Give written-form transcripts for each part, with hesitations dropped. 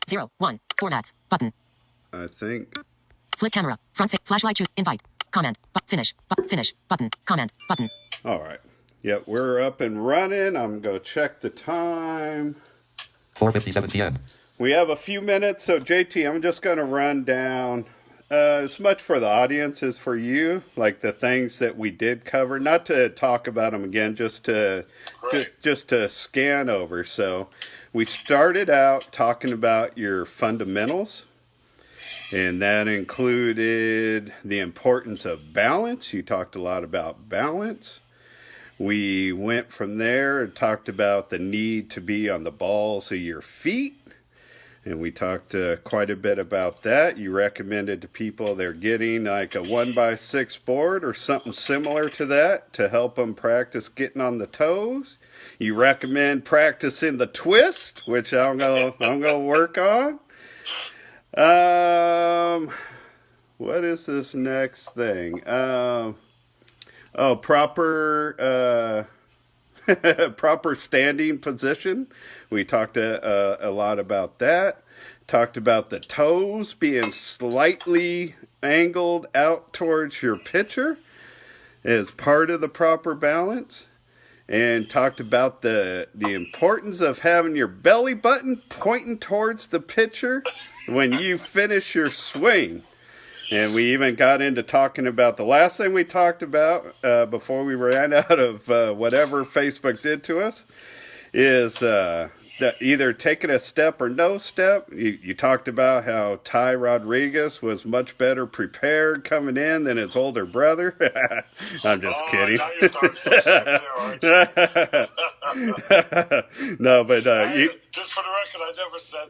0, 1. Formats. Button. I think. Flip camera. Front flashlight. Choose. Invite. Comment. Finish. Finish. Button. Comment. Button. All right. Yep, we're up and running. I'm going to check the time. 4:57 p.m. We have a few minutes, so JT, I'm just going to run down as much for the audience as for you, like the things that we did cover. Not to talk about them again, just to scan over. So we started out talking about your fundamentals, and that included the importance of balance. You talked a lot about balance. We went from there and talked about the need to be on the balls of your feet. And we talked quite a bit about that. You recommended to people they're getting like a 1x6 board or something similar to that to help them practice getting on the toes. You recommend practicing the twist, which I'm gonna work on. What is this next thing? Proper standing position. We talked a lot about that. Talked about the toes being slightly angled out towards your pitcher as part of the proper balance. And talked about the importance of having your belly button pointing towards the pitcher when you finish your swing. And we even got into talking about the last thing we talked about before we ran out of whatever Facebook did to us is either taking a step or no step. You talked about how Ty Rodriguez was much better prepared coming in than his older brother. I'm just kidding. Now you're starting so sick there, aren't you? No, but just for the record, I never said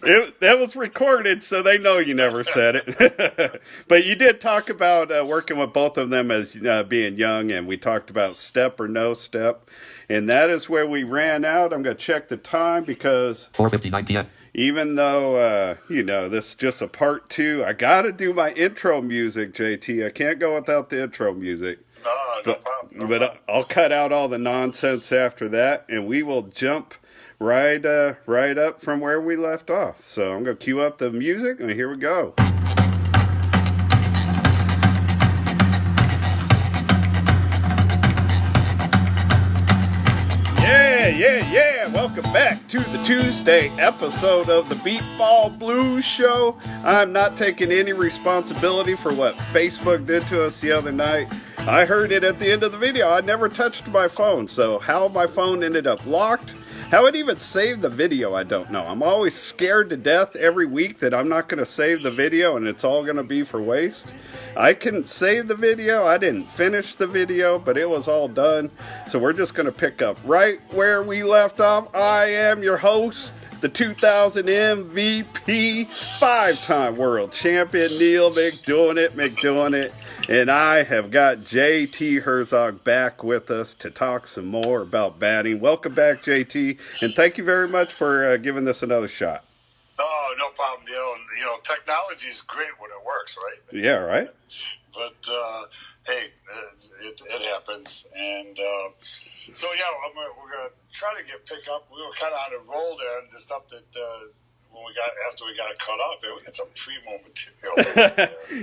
that. That was recorded, so they know you never said it. But you did talk about working with both of them as being young, and we talked about step or no step. And that is where we ran out. I'm going to check the time because 4:59 p.m. Even though, this is just a part 2, I got to do my intro music, JT. I can't go without the intro music. No problem. But I'll cut out all the nonsense after that, and we will jump right up from where we left off. So I'm going to cue up the music, and here we go. Yeah. Welcome back to the Tuesday episode of the Beat Ball Blues Show. I'm not taking any responsibility for what Facebook did to us the other night. I heard it at the end of the video. I never touched my phone, so how my phone ended up locked, how it even saved the video, I don't know. I'm always scared to death every week that I'm not going to save the video and it's all going to be for waste. I couldn't save the video. I didn't finish the video, but it was all done. So we're just going to pick up right where we left off. I am your host, the 2000 MVP, 5-time world champion, Neil McDoing it. And I have got JT Herzog back with us to talk some more about batting. Welcome back, JT, and thank you very much for giving this another shot. Oh, no problem, Neil. Technology is great when it works, right? Yeah, right? But, hey, it happens. And we're going to try to pick up. We were kind of on a roll there, and the stuff that after we got it cut off, we had some primo material.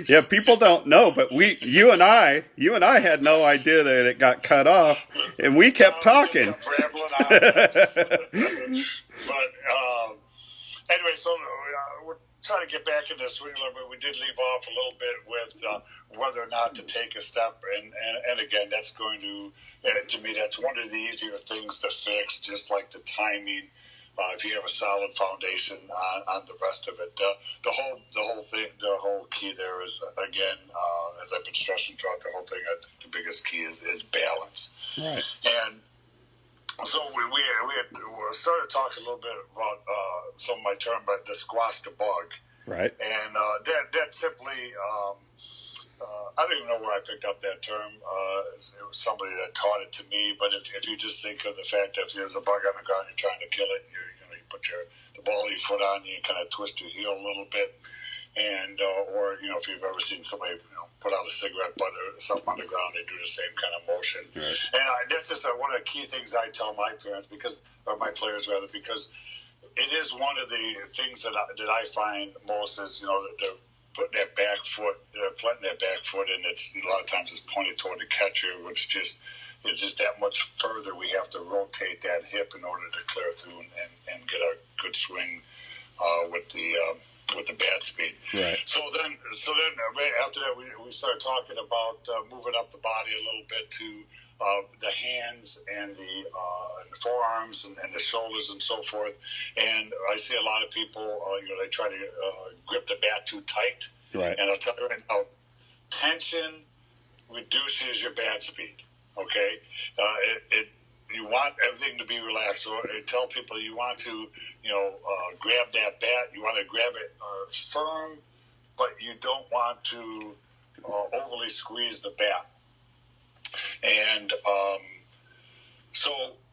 Yeah, people don't know, but you and I had no idea that it got cut off, and we kept talking. Just kept rambling on. Anyway, so we're trying to get back into the swing a little bit. We did leave off a little bit with whether or not to take a step, and again, that's going to me, that's one of the easier things to fix, just like the timing. If you have a solid foundation on the rest of it, the whole key there is, again, as I've been stressing throughout the whole thing, the biggest key is balance. Right. And so we had started talking a little bit about some of my term, but the squash the bug. Right. And that simply, I don't even know where I picked up that term. It was somebody that taught it to me. But if you just think of the fact that if there's a bug on the ground, you're trying to kill it, you put the ball of your foot on, you kind of twist your heel a little bit, and or if you've ever seen somebody put out a cigarette butt or something on the ground, they do the same kind of motion. Right. And that's just one of the key things I tell my parents, or my players rather, because it is one of the things that I find most is, they're putting that back foot, planting that back foot, and it's a lot of times it's pointed toward the catcher, which just is just that much further. We have to rotate that hip in order to clear through and get a good swing with the bat speed. Right. So then right after that, we started talking about moving up the body a little bit to the hands and the forearms and the shoulders and so forth. And I see a lot of people, they try to grip the bat too tight. Right. And I'll tell you right now, tension reduces your bat speed. Okay, you want everything to be relaxed. Or tell people you want to, grab that bat. You want to grab it firm, but you don't want to overly squeeze the bat. And so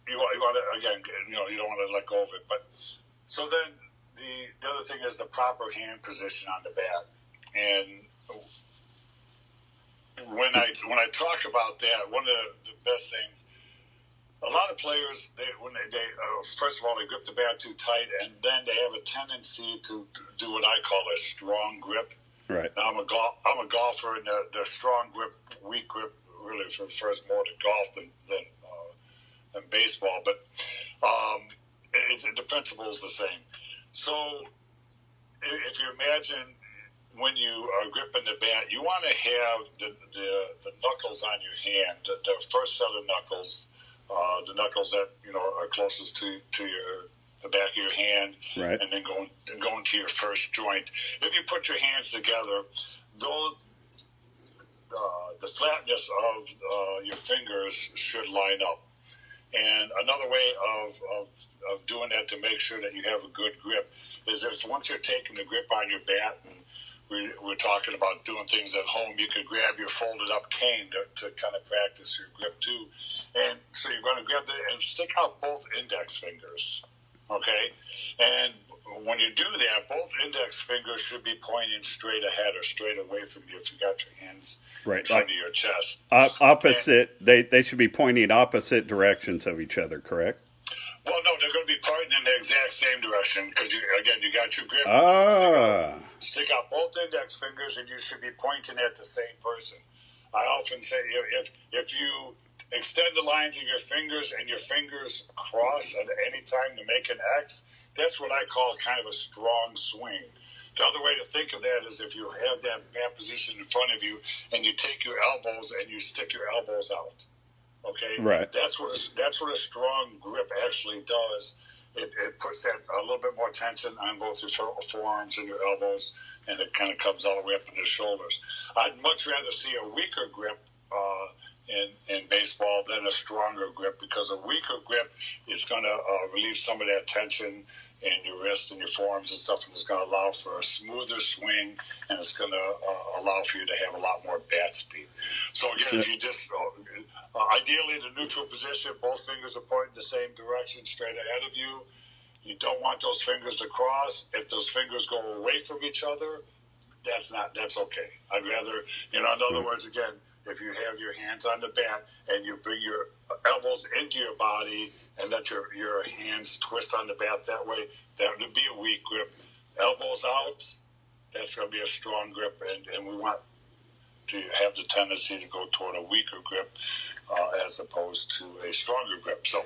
you want to, again, you don't want to let go of it. But so then the other thing is the proper hand position on the bat. And when I talk about that, one of the best things, a lot of players, when they first of all, they grip the bat too tight, and then they have a tendency to do what I call a strong grip. Right. Now, I'm a golfer, and the strong grip, weak grip, really refers more to golf than baseball. But the principle is the same. So if you imagine when you are gripping the bat, you want to have the knuckles on your hand, the first set of knuckles, the knuckles that are closest to the back of your hand, right, and then going to your first joint. If you put your hands together, though the flatness of your fingers should line up. And another way of doing that to make sure that you have a good grip is if once you're taking the grip on your bat, and we're talking about doing things at home, you could grab your folded up cane to kind of practice your grip too. And so you're going to grab and stick out both index fingers, okay? And when you do that, both index fingers should be pointing straight ahead or straight away from you if you got your hands in front of your chest. Opposite, they should be pointing opposite directions of each other, correct? Well, no, they're going to be pointing in the exact same direction because, you got your grip. Stick out both index fingers, and you should be pointing at the same person. I often say if you extend the lines of your fingers and your fingers cross at any time to make an X, that's what I call kind of a strong swing. The other way to think of that is if you have that bat position in front of you and you take your elbows and you stick your elbows out. Okay, right. That's what a strong grip actually does. It puts that a little bit more tension on both your forearms and your elbows, and it kind of comes all the way up into the shoulders. I'd much rather see a weaker grip in baseball than a stronger grip, because a weaker grip is going to relieve some of that tension in your wrist and your forearms and stuff, and it's going to allow for a smoother swing, and it's going to allow for you to have a lot more bat speed. So again, if you just ideally the neutral position, both fingers are pointing the same direction straight ahead of you. You don't want those fingers to cross. If those fingers go away from each other, that's okay. I'd rather, in other words, again, if you have your hands on the bat and you bring your elbows into your body and let your hands twist on the bat that way, that would be a weak grip. Elbows out, that's going to be a strong grip, and we want to have the tendency to go toward a weaker grip as opposed to a stronger grip. So,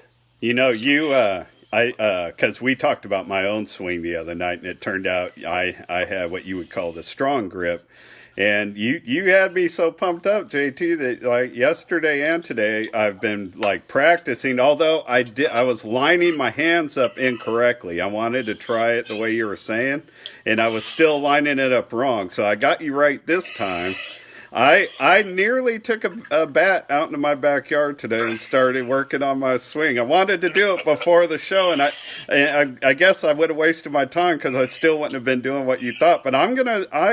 because we talked about my own swing the other night, and it turned out I have what you would call the strong grip. And you had me so pumped up, JT, that like yesterday and today I've been like practicing. Although I was lining my hands up incorrectly. I wanted to try it the way you were saying, and I was still lining it up wrong. So I got you right this time. I nearly took a bat out into my backyard today and started working on my swing. I wanted to do it before the show, and I guess I would have wasted my time because I still wouldn't have been doing what you thought. But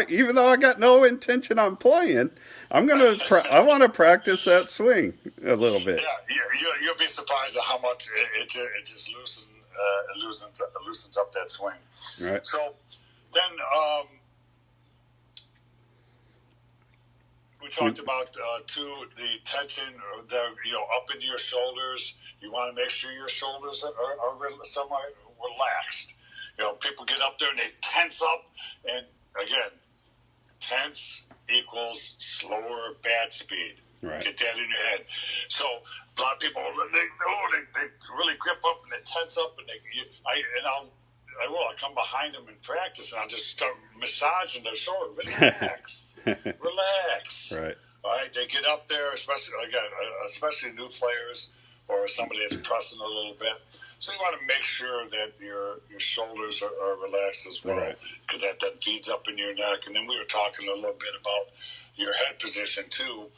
even though I got no intention on playing, I want to practice that swing a little bit. Yeah, you'll be surprised at how much it just loosens up that swing. Right. So then. We talked about the tension, up into your shoulders. You want to make sure your shoulders are somewhat relaxed. people get up there and they tense up, and again, tense equals slower bat speed. Right. Get that in your head. So a lot of people, they really grip up and they tense up, and I come behind them in practice and I'll just start massaging their shoulder. Relax, relax. Right. All right, they get up there, especially new players or somebody that's pressing a little bit. So you want to make sure that your shoulders are relaxed as well, because that then feeds up in your neck. And then we were talking a little bit about your head position too.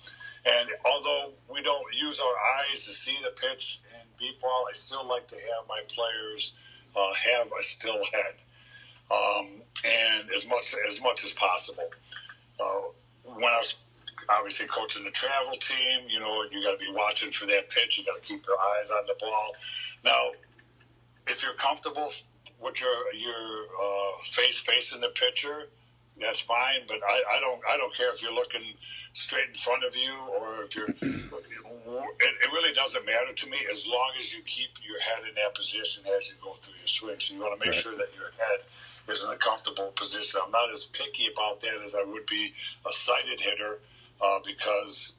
And although we don't use our eyes to see the pitch in beep ball, I still like to have my players have a still head, and as much as possible. When I was obviously coaching the travel team, you got to be watching for that pitch. You got to keep your eyes on the ball. Now, if you're comfortable with your face facing the pitcher, that's fine. But I don't care if you're looking straight in front of you or if you're. It really doesn't matter to me as long as you keep your head in that position as you go through your swing. So you want to make sure that your head is in a comfortable position. I'm not as picky about that as I would be a sighted hitter, because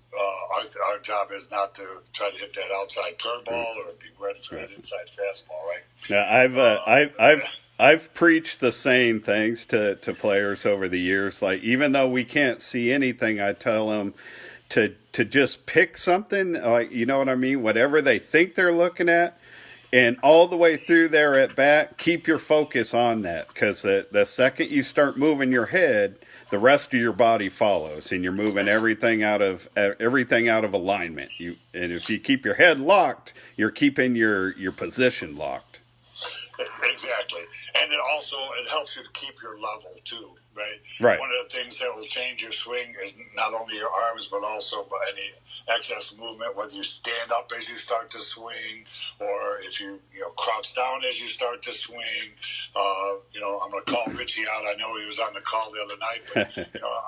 our job is not to try to hit that outside curveball or be ready for that inside fastball, right? Now, I've preached the same things to players over the years. Like, even though we can't see anything, I tell them to just pick something, like, you know what I mean? Whatever they think they're looking at, and all the way through there at bat, keep your focus on that, because the second you start moving your head, the rest of your body follows, and you're moving everything out of alignment. And if you keep your head locked, you're keeping your position locked. Exactly, and it helps you to keep your level too, right? Right. One of the things that will change your swing is not only your arms, but also by any excess movement, whether you stand up as you start to swing, or if you crouch down as you start to swing. I'm going to call Richie out. I know he was on the call the other night, but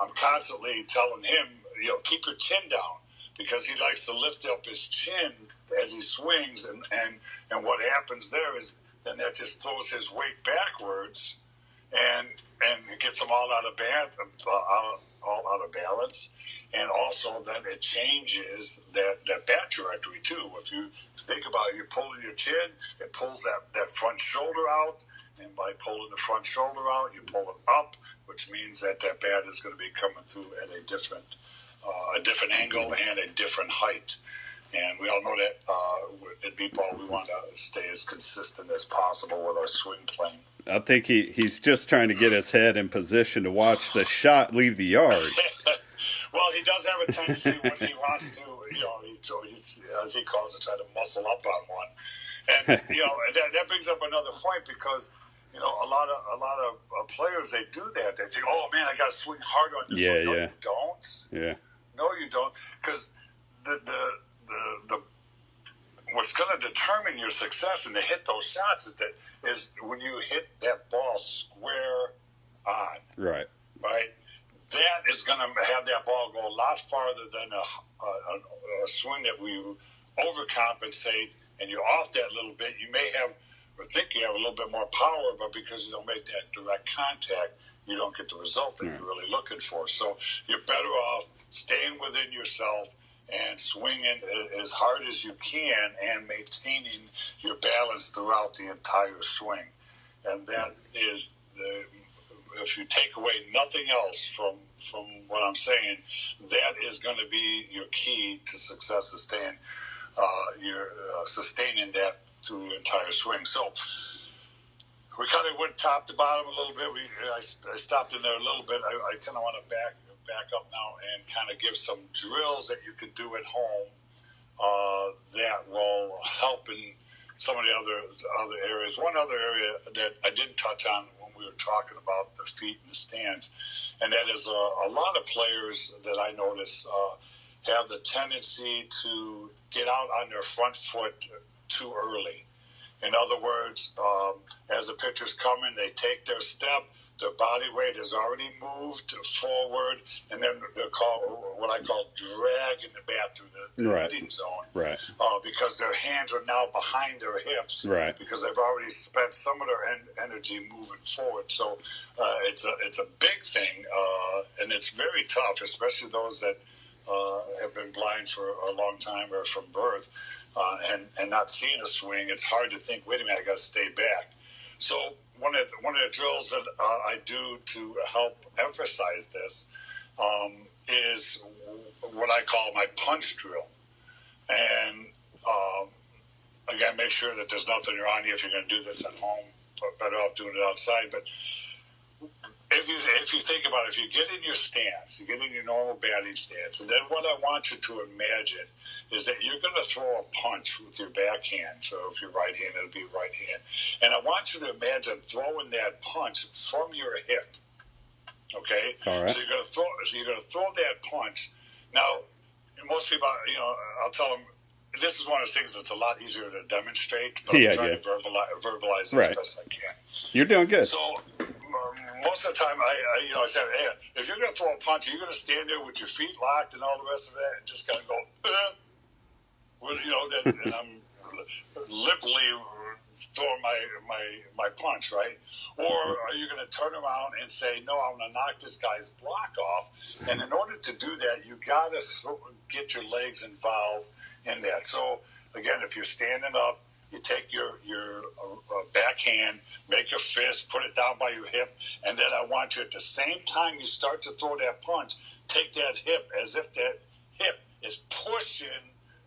I'm constantly telling him, keep your chin down, because he likes to lift up his chin as he swings, and what happens there is then that just throws his weight backwards, and it gets him all out of balance, and also then it changes that bat trajectory too. If you think about it, you're pulling your chin, it pulls that front shoulder out, and by pulling the front shoulder out, you pull it up, which means that bat is going to be coming through at a different angle and a different height. And we all know that at beep ball, we want to stay as consistent as possible with our swing plane. I think he's just trying to get his head in position to watch the shot leave the yard. Well, he does have a tendency when he wants to, as he calls it, try to muscle up on one. And, that brings up another point, because, a lot of players, they do that. They think, oh, man, I got to swing hard on this one. No, you don't. Yeah. No, you don't. Because the what's going to determine your success and to hit those shots is when you hit that ball square on. Right. Right? That is going to have that ball go a lot farther than a swing that we overcompensate, and you're off that little bit. You may have, or think you have a little bit more power, but because you don't make that direct contact, you don't get the result that you're really looking for. So you're better off staying within yourself and swinging as hard as you can and maintaining your balance throughout the entire swing. And that is, if you take away nothing else from what I'm saying, that is going to be your key to success, sustaining that through the entire swing. So we kind of went top to bottom a little bit. I stopped in there a little bit. I kind of want to back up now and kind of give some drills that you can do at home that will help in some of the other areas. One other area that I didn't touch on when we were talking about the feet and the stance, and that is a lot of players that I notice have the tendency to get out on their front foot too early. In other words, as the pitcher's coming, they take their step, their body weight has already moved forward, and then they're called what I call dragging the bat through the Right. hitting zone. Right. Because their hands are now behind their hips. Right. Because they've already spent some of their energy moving forward. So it's a big thing, and it's very tough, especially those that have been blind for a long time or from birth, and not seeing a swing. It's hard to think, wait a minute, I got to stay back. So one of the drills that I do to help emphasize this is what I call my punch drill. And again, make sure that there's nothing around you if you're going to do this at home. Better off doing it outside. But if you think about it, if you get in your stance, you get in your normal batting stance, and then what I want you to imagine is that you're going to throw a punch with your backhand. So if you're right-handed, it'll be right hand. And I want you to imagine throwing that punch from your hip. Okay? All right. So you're going to throw that punch. Now, most people, I'll tell them, this is one of the things that's a lot easier to demonstrate, but I'm trying to verbalize it as best I can. You're doing good. So most of the time, I said, hey, if you're going to throw a punch, are you going to stand there with your feet locked and all the rest of that and just kind of go, and I'm limply throwing my punch, right? Or are you going to turn around and say, no, I'm going to knock this guy's block off? And in order to do that, you got to get your legs involved in that. So again, if you're standing up, you take your backhand, make your fist, put it down by your hip, and then I want you at the same time you start to throw that punch, take that hip as if that hip is pushing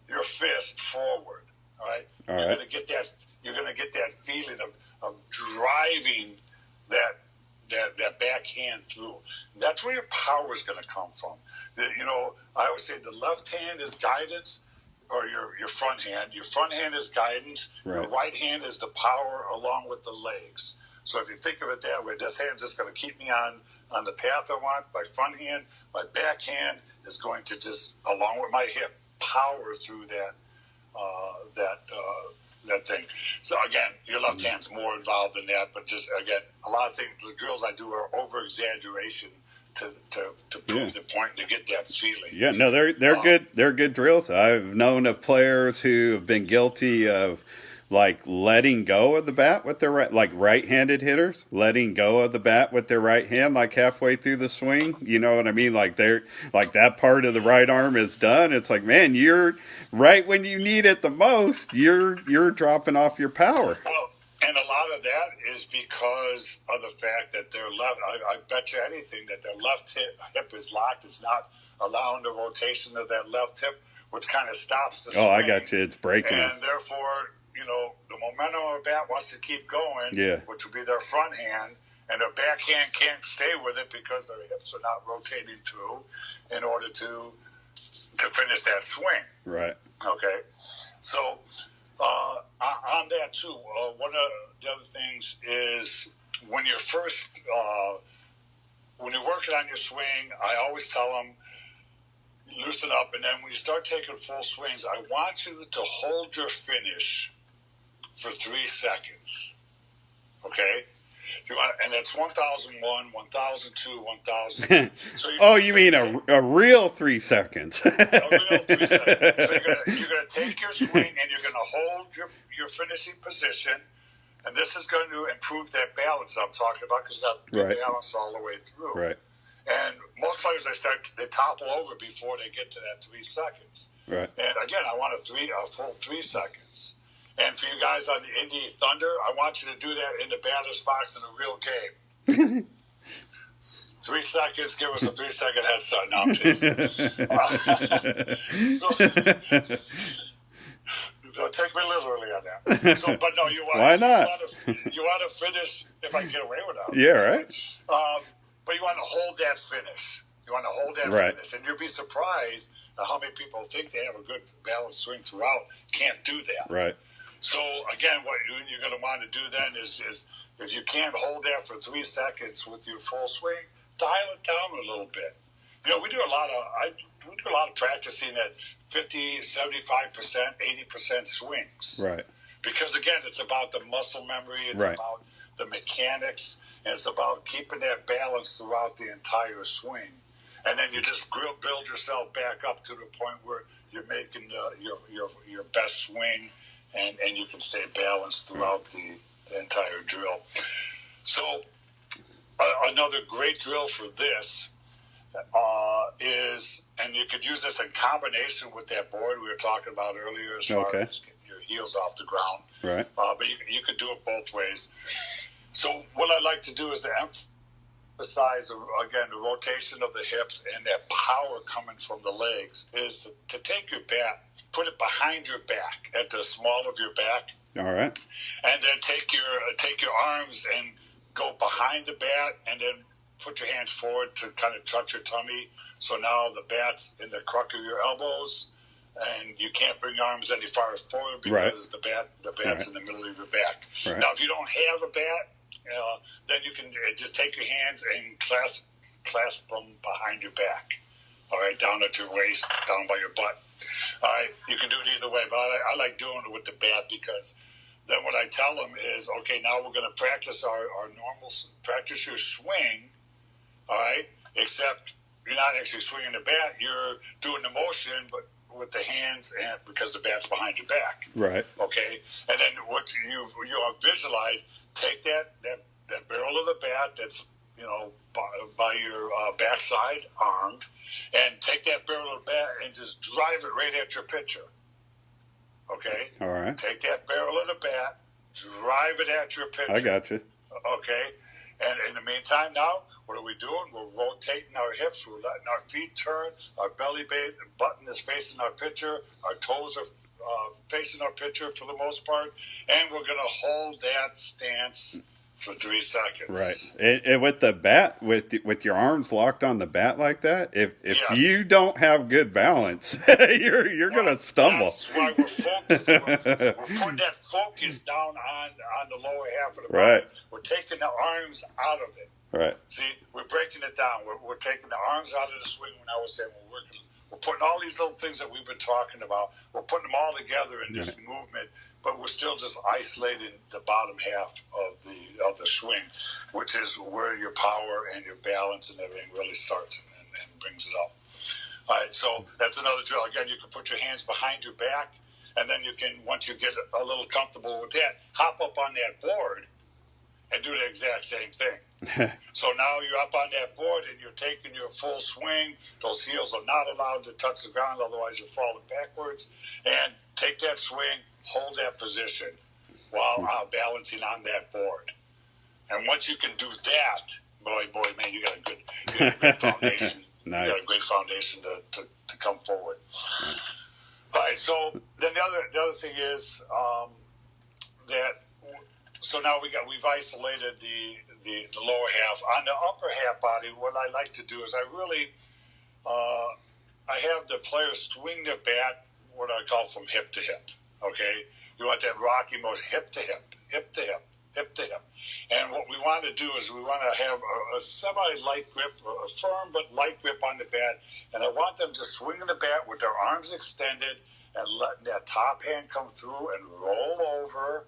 your fist forward. All right. You're going to get that. You're going to get that feeling of driving that backhand through. That's where your power is going to come from. I always say the left hand is guidance, or your front hand. Your front hand is guidance. Right. Your right hand is the power along with the legs. So if you think of it that way, this hand's just going to keep me on the path I want. My front hand, my back hand is going to just, along with my hip, power through that thing. So again, your left hand's more involved in that, but just again, a lot of things, the drills I do are over exaggeration to prove the point, to get that feeling. Yeah, no, they're good. They're good drills. I've known of players who have been guilty of like letting go of the bat with their right-handed hitters, letting go of the bat with their right hand, like halfway through the swing. You know what I mean? Like they're like that part of the right arm is done. It's like, man, you're right when you need it the most. You're dropping off your power. Well, and a lot of that is because of the fact that their left. I bet you anything that their left hip is locked. It's not allowing the rotation of that left hip, which kind of stops the swing. Oh, I got you. It's breaking. And therefore, the momentum of a bat wants to keep going, which would be their front hand, and their backhand can't stay with it because their hips are not rotating through in order to finish that swing. Right. Okay. So on that too, one of the other things is when you're when you're working on your swing, I always tell them, loosen up, and then when you start taking full swings, I want you to hold your finish for 3 seconds. Okay? And that's 1001, 1002, 1000. So you mean a real 3 seconds? A real 3 seconds. So you're gonna take your swing and you're gonna hold your finishing position, and this is going to improve that balance I'm talking about, because you got good balance all the way through. Right. And most players, they topple over before they get to that 3 seconds. Right. And again, I want a full 3 seconds. And for you guys on the Indy Thunder, I want you to do that in the batter's box in a real game. 3 seconds, give us a 3 second head start. No, I'm teasing. Don't take me literally on that. So, but no, Why not? You want to finish, if I can get away with that. Yeah, right. But you want to hold that finish. You want to hold that finish. And you'll be surprised at how many people think they have a good balanced swing throughout, can't do that. Right. So, again, what you're going to want to do then is if you can't hold that for 3 seconds with your full swing, dial it down a little bit. We do a lot of practicing at 50, 75%, 80% swings. Right. Because, again, it's about the muscle memory. It's about the mechanics. and it's about keeping that balance throughout the entire swing. And then you just build yourself back up to the point where you're making your best swing, and you can stay balanced throughout the entire drill. So another great drill for this is, and you could use this in combination with that board we were talking about earlier as far as getting your heels off the ground. Right. But you could do it both ways. So what I like to do is to emphasize, again, the rotation of the hips and that power coming from the legs, is to take your bat, put it behind your back at the small of your back. All right. And then take your arms and go behind the bat, and then put your hands forward to kind of touch your tummy. So now the bat's in the crook of your elbows, and you can't bring your arms any farther forward because the bat's in the middle of your back. Right. Now, if you don't have a bat, then you can just take your hands and clasp them behind your back. All right, down at your waist, down by your butt. All right, you can do it either way, but I like doing it with the bat, because then what I tell them is, okay, now we're going to practice our practice your swing, all right, except you're not actually swinging the bat, you're doing the motion, but with the hands, and because the bat's behind your back. Right. Okay, and then what you visualize, take that barrel of the bat that's, by your backside, armed, and take that barrel of the bat and just drive it right at your pitcher. Okay? All right. Take that barrel of the bat, drive it at your pitcher. I got you. Okay? And in the meantime now, what are we doing? We're rotating our hips. We're letting our feet turn. Our belly button is facing our pitcher. Our toes are facing our pitcher for the most part. And we're going to hold that stance for 3 seconds. Right. And with the bat, with your arms locked on the bat like that, if Yes. you don't have good balance, you're going to stumble. That's why we're focusing. We're putting that focus down on the lower half of the body. Right. We're taking the arms out of it. Right. See, we're breaking it down. We're taking the arms out of the swing. When I was saying we're putting all these little things that we've been talking about, we're putting them all together in this movement, but we're still just isolating the bottom half of the swing, which is where your power and your balance and everything really starts and brings it up. All right, so that's another drill. Again, you can put your hands behind your back, and then you can, once you get a little comfortable with that, hop up on that board and do the exact same thing. So now you're up on that board and you're taking your full swing. Those heels are not allowed to touch the ground, otherwise you're falling backwards. And take that swing, hold that position while balancing on that board. And once you can do that, boy, man, you got a great foundation. Nice. You got a great foundation to come forward. All right, so then the other thing is that. So now we've isolated the lower half. On the upper half body, what I like to do is I really I have the players swing their bat, what I call from hip to hip. Okay, you want that rocky motion, hip to hip, hip to hip, hip to hip. And what we want to do is we want to have a semi-light grip, a firm but light grip on the bat. And I want them to swing the bat with their arms extended and letting that top hand come through and roll over.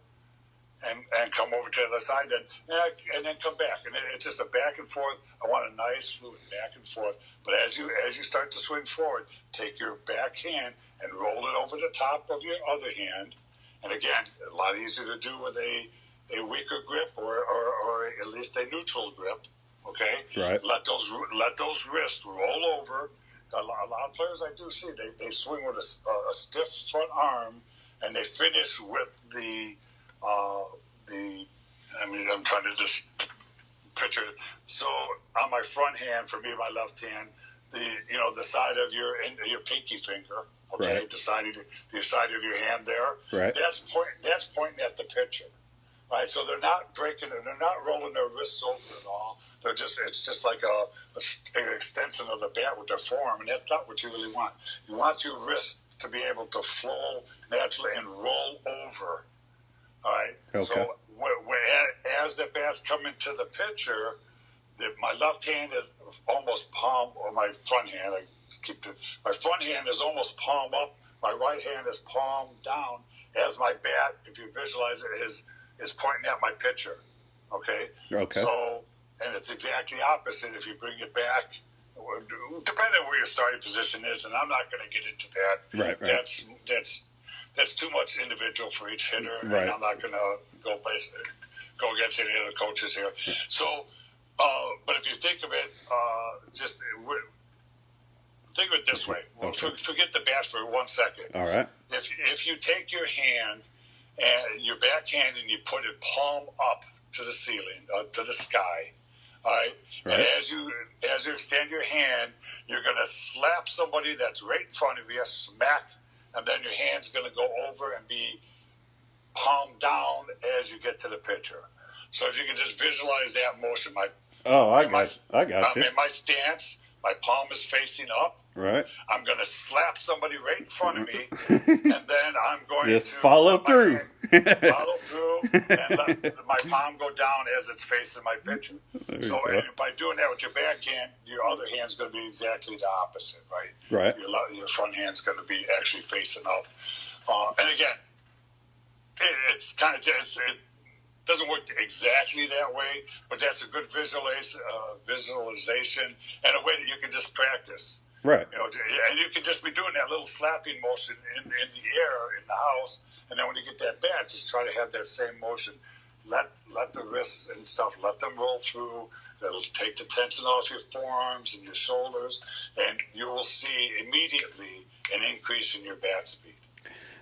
And come over to the other side, and then come back, and it's just a back and forth. I want a nice fluid back and forth. But as you start to swing forward, take your back hand and roll it over the top of your other hand. And again, a lot easier to do with a weaker grip or at least a neutral grip. Okay, right. Let those wrists roll over. A lot of players I do see they swing with a stiff front arm, and they finish with I'm trying to just picture it. So on my front hand, for me, my left hand, the side of your pinky finger, okay, right. the side of your hand there, right. That's pointing at the pitcher, right? So they're not breaking it, they're not rolling their wrists over at all. It's just like an extension of the bat with their forearm, and that's not what you really want. You want your wrist to be able to flow naturally and roll over. All right. Okay. So as the bat's coming to the pitcher, my left hand is almost palm, or my front hand. My front hand is almost palm up. My right hand is palm down. As my bat, if you visualize it, is pointing at my pitcher. Okay? Okay. So, and it's exactly opposite if you bring it back, depending on where your starting position is, and I'm not going to get into that. Right. That's too much individual for each hitter, Right. and I'm not going to go against any other coaches here. So, but if you think of it, think of it this way. Okay. Forget the bat for 1 second. All right. If you take your hand and your backhand and you put it palm up to the ceiling, to the sky, all right? Right. And as you extend your hand, you're going to slap somebody that's right in front of you, smack, and then your hand's going to go over and be palm down as you get to the pitcher. So if you can just visualize that motion, I got you. In my stance, my palm is facing up. Right. I'm going to slap somebody right in front of me, and then I'm going Just to follow through. and let my palm go down as it's facing my pitcher. So by doing that with your backhand, your other hand's going to be exactly the opposite, right? Right. Your front hand's going to be actually facing up. And again, it doesn't work exactly that way, but that's a good visualization and a way that you can just practice. Right. And you can just be doing that little slapping motion in the air in the house, and then when you get that bat, just try to have that same motion. Let the wrists and stuff, let them roll through. That'll take the tension off your forearms and your shoulders, and you will see immediately an increase in your bat speed.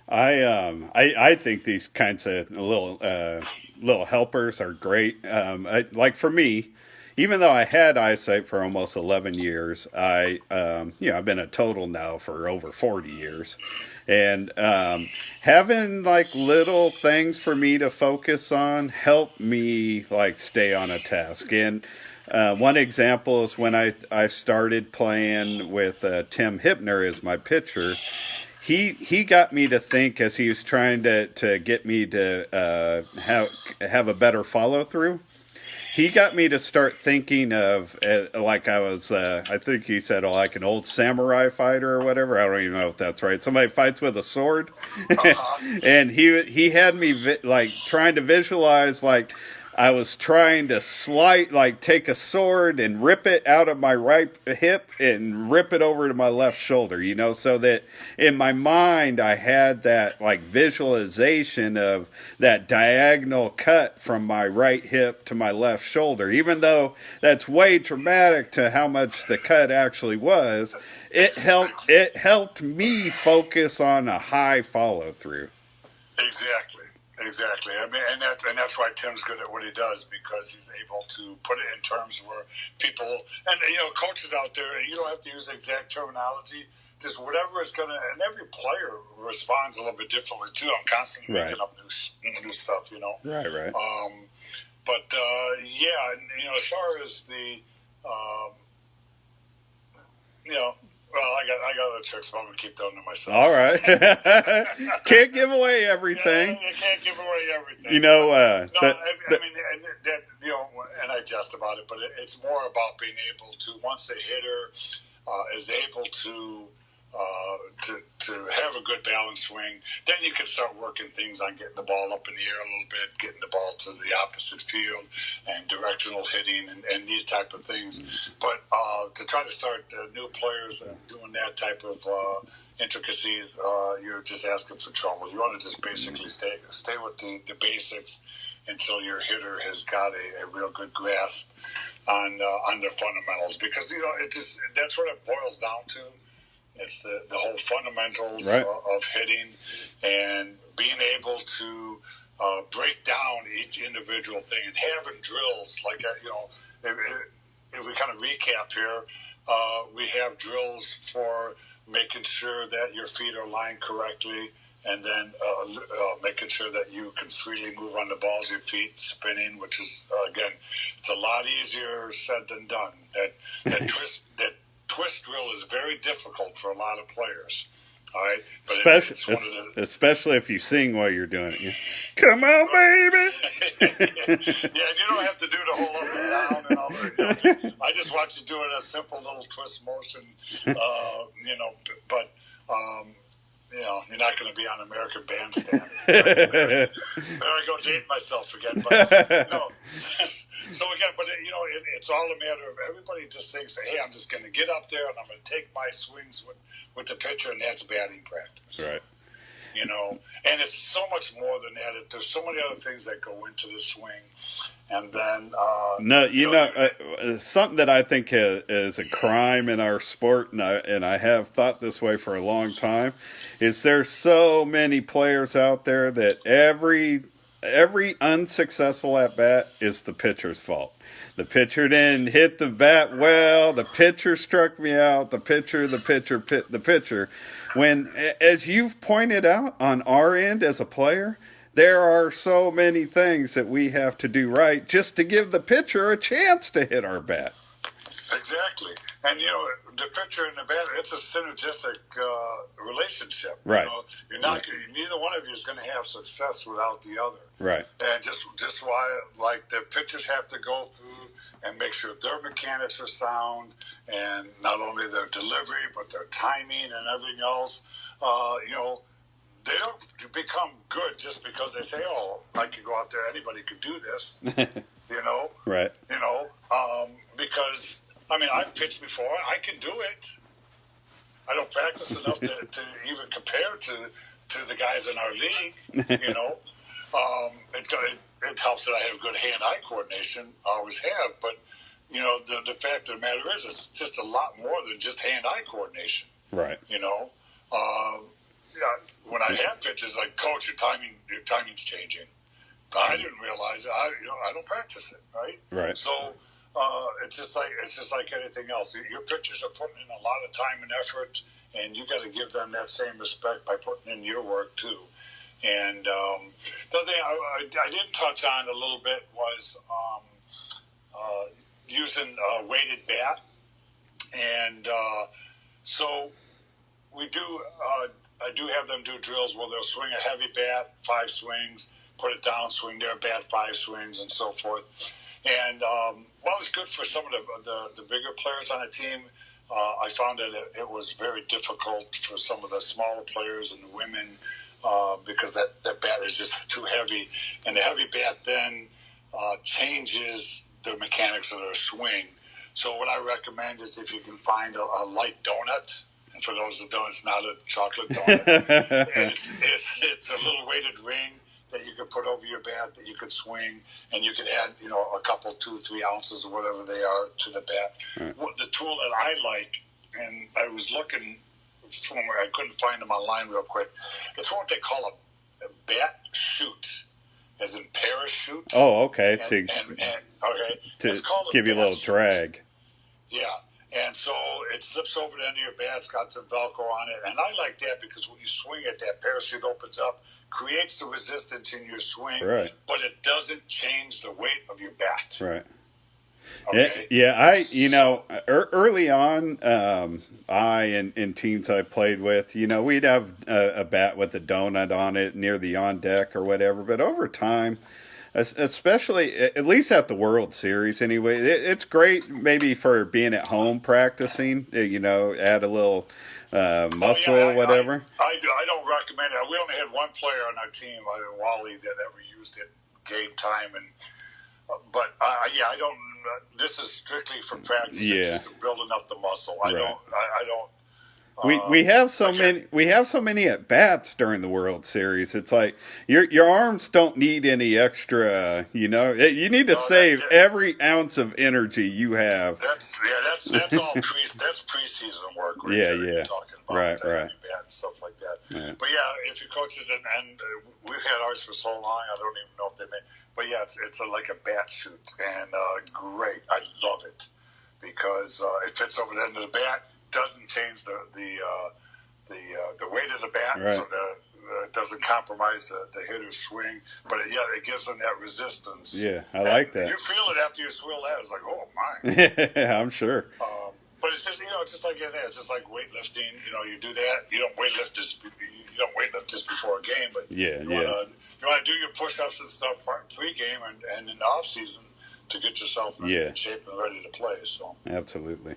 I think these kinds of little helpers are great. Like for me, even though I had eyesight for almost 11 years, I've been a total now for over 40 years. And having like little things for me to focus on helped me like stay on a task. And one example is when I started playing with Tim Hipner as my pitcher. He got me to think as he was trying to get me to have a better follow through. He got me to start thinking of like I was, I think he said, like an old samurai fighter or whatever. I don't even know if that's right. Somebody fights with a sword. And he had me like trying to visualize like I was trying to take a sword and rip it out of my right hip and rip it over to my left shoulder, so that in my mind I had that like visualization of that diagonal cut from my right hip to my left shoulder. Even though that's way dramatic to how much the cut actually was, it helped me focus on a high follow through. Exactly. I mean, and that's why Tim's good at what he does, because he's able to put it in terms where people and coaches out there, you don't have to use exact terminology. Just whatever is gonna, and every player responds a little bit differently too. I'm constantly making up new stuff, Right. But as far as the, well, I got other tricks, but I'm gonna keep them to myself. All right. Can't give away everything. You can't give away everything. And I jest about it, but it's more about being able to, once the hitter is able to have a good balance swing, then you can start working things on getting the ball up in the air a little bit, getting the ball to the opposite field, and directional hitting and these type of things. But to try to start new players doing that type of intricacies, you're just asking for trouble. You want to just basically stay with the basics until your hitter has got a real good grasp on their fundamentals, because that's what it boils down to. It's the whole fundamentals of hitting and being able to break down each individual thing and having drills like if we kind of recap here, we have drills for making sure that your feet are lined correctly, and then making sure that you can freely move on the balls of your feet, spinning, which is again, it's a lot easier said than done. That twist drill is very difficult for a lot of players. All right, but especially if you sing while you're doing it. Come on, baby. Yeah, you don't have to do the whole up and down and all that. I just want you doing a simple little twist motion. But you're not going to be on American Bandstand. There I go, dating myself again. But So again, but it's all a matter of everybody just thinks, hey, I'm just going to get up there and I'm going to take my swings with the pitcher, and that's batting practice. Right. And it's so much more than that. There's so many other things that go into the swing, and then something that I think is a crime in our sport, and I have thought this way for a long time, is there's so many players out there that every unsuccessful at bat is the pitcher's fault. The pitcher didn't hit the bat well. The pitcher struck me out. The pitcher. When, as you've pointed out on our end as a player, there are so many things that we have to do right just to give the pitcher a chance to hit our bat. Exactly. And, the pitcher and the batter, it's a synergistic relationship. Right. You're not, neither one of you is going to have success without the other. Right. And just why, like, the pitchers have to go through and make sure their mechanics are sound, and not only their delivery, but their timing and everything else. They don't become good just because they say, oh, I can go out there, anybody could do this, Right. Because, I've pitched before, I can do it. I don't practice enough to even compare to the guys in our league, It helps that I have good hand-eye coordination, I always have, but, the fact of the matter is it's just a lot more than just hand-eye coordination. Right. When I have pitches, like, coach, your timing's changing. I didn't realize it. I don't practice it, right? Right. So it's just like anything else. Your pitchers are putting in a lot of time and effort, and you got to give them that same respect by putting in your work too. And the thing I didn't touch on a little bit was using a weighted bat, and so we do. I do have them do drills where they'll swing a heavy bat, 5 swings, put it down, swing their bat, 5 swings, and so forth. And while it's good for some of the bigger players on the team, I found that it was very difficult for some of the smaller players and the women because that bat is just too heavy. And the heavy bat then changes the mechanics of their swing. So what I recommend is if you can find a light donut. And for those that don't, it's not a chocolate donut. it's a little weighted ring that you could put over your bat that you could swing, and you could add, a couple, 2-3 ounces or whatever they are to the bat. Right. The tool that I like, and I was looking somewhere, I couldn't find them online real quick. It's what they call a bat shoot, as in parachute. Oh, okay. Okay. To it's called give you a little drag. Yeah. And so it slips over the end of your bat. It's got some Velcro on it. And I like that because when you swing it, that parachute opens up, creates the resistance in your swing, right, but it doesn't change the weight of your bat. Right. Okay? Early on, I and teams I played with, we'd have a bat with a donut on it near the on deck or whatever. But over time, especially at least at the World Series anyway, it's great maybe for being at home practicing, add a little muscle, whatever. I don't recommend it. We only had one player on our team, Wally, that ever used it game time, but I don't. This is strictly for practice. Yeah. It's just building up the muscle. I don't. We have so many at bats during the World Series. It's like your arms don't need any extra. You need to save every ounce of energy you have. That's all that's preseason work. You're talking about right. Bat and stuff like that. Yeah. But yeah, if your coaches and we've had ours for so long, I don't even know if they made. But yeah, it's like a bat shoot, and great. I love it because it fits over the end of the bat. Doesn't change the weight of the bat, right, so it doesn't compromise the hitter's swing. But it gives them that resistance. Yeah, I like that. You feel it after you swirl that. It's like, oh my. Yeah, I'm sure. But it's just it's just like that. It's just like weightlifting. You do that. You don't weightlift just before a game, but you want to do your push-ups and stuff pre-game and in the off season to get yourself in shape and ready to play. So absolutely.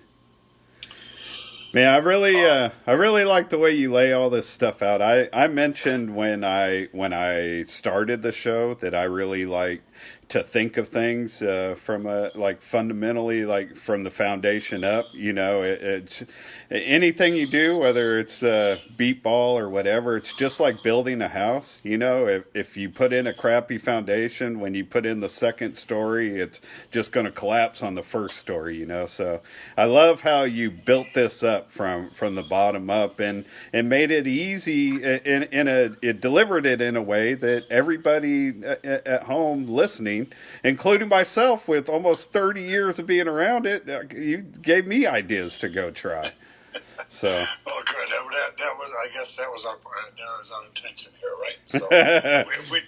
Man, I really like the way you lay all this stuff out. I mentioned when I started the show that I really like to think of things from a like fundamentally like from the foundation up. You know, it's anything you do, whether it's beat ball or whatever. It's just like building a house. You know, if you put in a crappy foundation, when you put in the second story, it's just going to collapse on the first story. You know, so I love how you built this up from the bottom up and made it easy it delivered it in a way that everybody at home listening, including myself with almost 30 years of being around it, you gave me ideas to go try. So, well, good. That was, I guess, that was our intention here, right? So, if we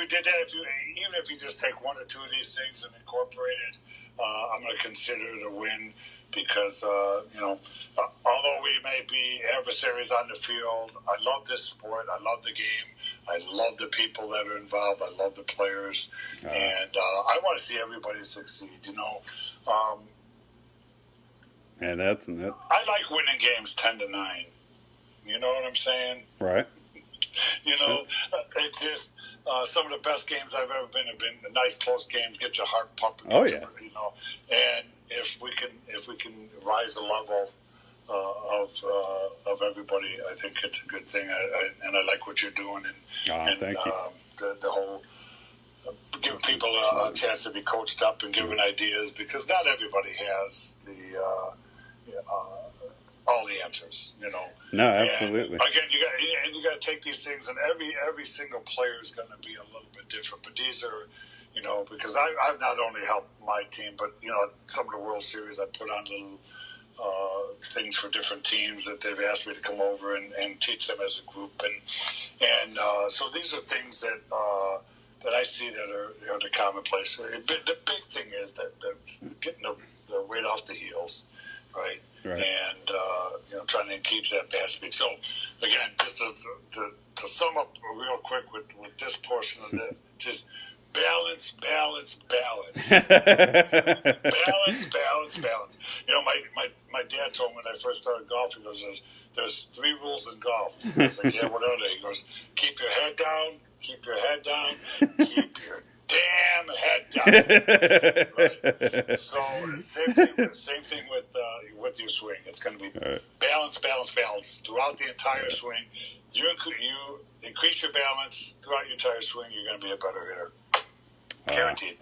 did that, even if you just take one or two of these things and incorporate it, I'm going to consider it a win because although we may be adversaries on the field, I love this sport. I love the game. I love the people that are involved. I love the players, and I want to see everybody succeed. And that's I like winning games 10-9. You know what I'm saying? Right. It's just some of the best games I've ever been have been nice close games. Get your heart pumping. Oh yeah. And if we can rise the level of everybody, I think it's a good thing. And I like what you're doing. And thank you. The whole giving people a chance to be coached up and given ideas, because not everybody has all the answers. No, absolutely. And again, you got to take these things, and every single player is going to be a little bit different. But these are, because I've not only helped my team, but some of the World Series I put on little things for different teams that they've asked me to come over and teach them as a group, and so these are things that I see that are the commonplace. The big thing is that getting the weight off the heels, right? And trying to keep that pass speed. So again, just to sum up real quick with this portion of it, just balance. balance. My dad told me when I first started golfing, he goes, there's 3 rules in golf. I was like, yeah, what are they? He goes, keep your head down, keep your damn head down. Right? So same thing with your swing. It's going to be balance throughout the entire swing. You increase your balance throughout your entire swing, you're going to be a better hitter. Guaranteed.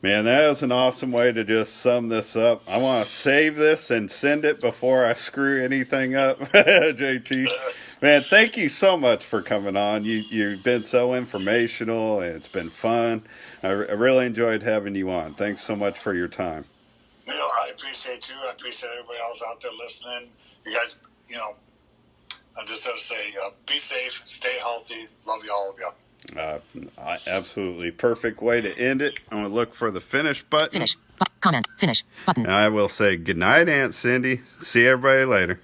Man, that is an awesome way to just sum this up. I want to save this and send it before I screw anything up, JT. Man, thank you so much for coming on. You've been so informational, and it's been fun. I really enjoyed having you on. Thanks so much for your time. I appreciate you. I appreciate everybody else out there listening. You guys, I just have to say, be safe, stay healthy. Love you all of you. Absolutely perfect way to end it. I'm going to look for the finish button. Finish. Comment. Finish. Button. And I will say goodnight, Aunt Cindy. See everybody later.